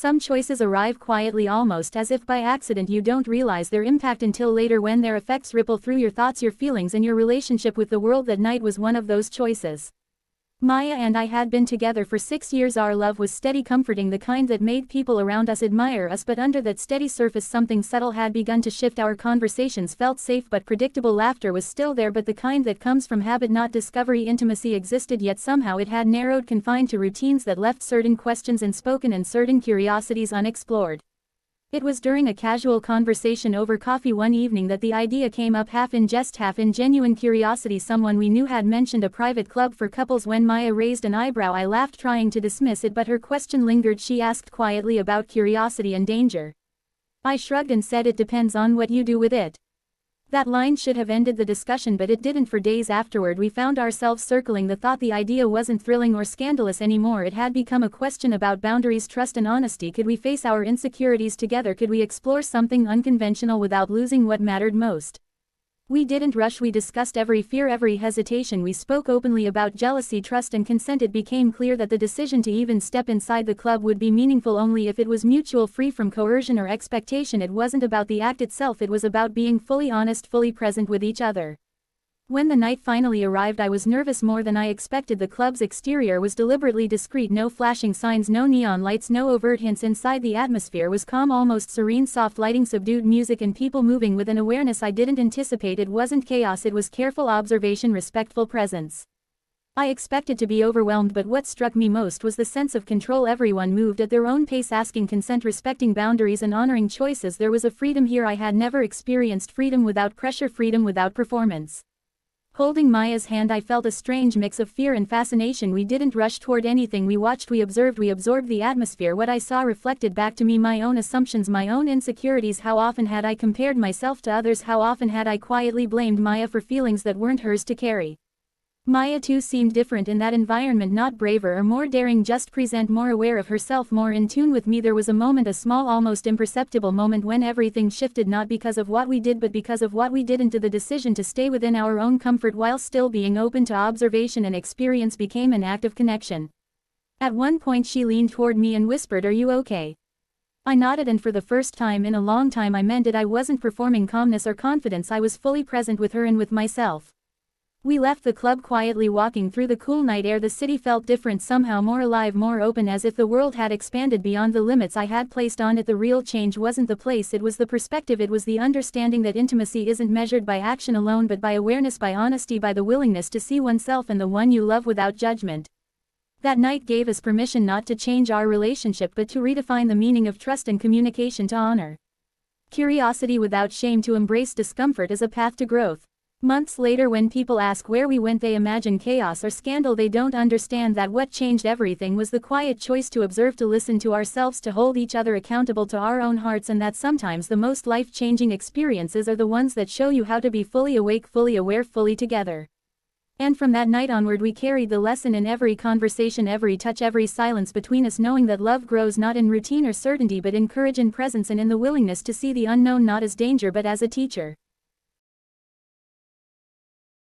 Some choices arrive quietly, almost as if by accident. You don't realize their impact until later, when their effects ripple through your thoughts, your feelings, and your relationship with the world. That night was one of those choices. Maya and I had been together for 6 years. Our love was steady, comforting, the kind that made people around us admire us, but under that steady surface something subtle had begun to shift. Our conversations felt safe but predictable. Laughter was still there, but the kind that comes from habit, not discovery. Intimacy existed, yet somehow it had narrowed, confined to routines that left certain questions unspoken and certain curiosities unexplored. It was during a casual conversation over coffee one evening that the idea came up, half in jest, half in genuine curiosity. Someone we knew had mentioned a private club for couples. When Maya raised an eyebrow, I laughed, trying to dismiss it, but her question lingered. She asked quietly about curiosity and danger. I shrugged and said, "It depends on what you do with it." That line should have ended the discussion, but it didn't. For days afterward we found ourselves circling the thought. The idea wasn't thrilling or scandalous anymore. It had become a question about boundaries, trust and honesty. Could we face our insecurities together? Could we explore something unconventional without losing what mattered most? We didn't rush. We discussed every fear, every hesitation. We spoke openly about jealousy, trust and consent. It became clear that the decision to even step inside the club would be meaningful only if it was mutual, free from coercion or expectation. It wasn't about the act itself, it was about being fully honest, fully present with each other. When the night finally arrived, I was nervous more than I expected. The club's exterior was deliberately discreet, no flashing signs, no neon lights, no overt hints. Inside, the atmosphere was calm, almost serene, soft lighting, subdued music, and people moving with an awareness I didn't anticipate. It wasn't chaos, it was careful observation, respectful presence. I expected to be overwhelmed, but what struck me most was the sense of control. Everyone moved at their own pace, asking consent, respecting boundaries and honoring choices. There was a freedom here I had never experienced, freedom without pressure, freedom without performance. Holding Maya's hand, I felt a strange mix of fear and fascination. We didn't rush toward anything. We watched, we observed, we absorbed the atmosphere. What I saw reflected back to me my own assumptions, my own insecurities. How often had I compared myself to others? How often had I quietly blamed Maya for feelings that weren't hers to carry? Maya too seemed different in that environment, not braver or more daring, just present, more aware of herself, more in tune with me. There was a moment, a small, almost imperceptible moment, when everything shifted, not because of what we did but because of what we didn't do. The decision to stay within our own comfort while still being open to observation and experience became an act of connection. At one point she leaned toward me and whispered, "Are you okay?" I nodded, and for the first time in a long time I meant it. I wasn't performing calmness or confidence, I was fully present with her and with myself. We left the club quietly, walking through the cool night air. The city felt different, somehow more alive, more open, as if the world had expanded beyond the limits I had placed on it. The real change wasn't the place, it was the perspective. It was the understanding that intimacy isn't measured by action alone but by awareness, by honesty, by the willingness to see oneself and the one you love without judgment. That night gave us permission not to change our relationship but to redefine the meaning of trust and communication, to honor curiosity without shame, to embrace discomfort as a path to growth. Months later, when people ask where we went, they imagine chaos or scandal. They don't understand that what changed everything was the quiet choice to observe, to listen to ourselves, to hold each other accountable to our own hearts, and that sometimes the most life-changing experiences are the ones that show you how to be fully awake, fully aware, fully together. And from that night onward we carried the lesson in every conversation, every touch, every silence between us, knowing that love grows not in routine or certainty but in courage and presence, and in the willingness to see the unknown not as danger but as a teacher.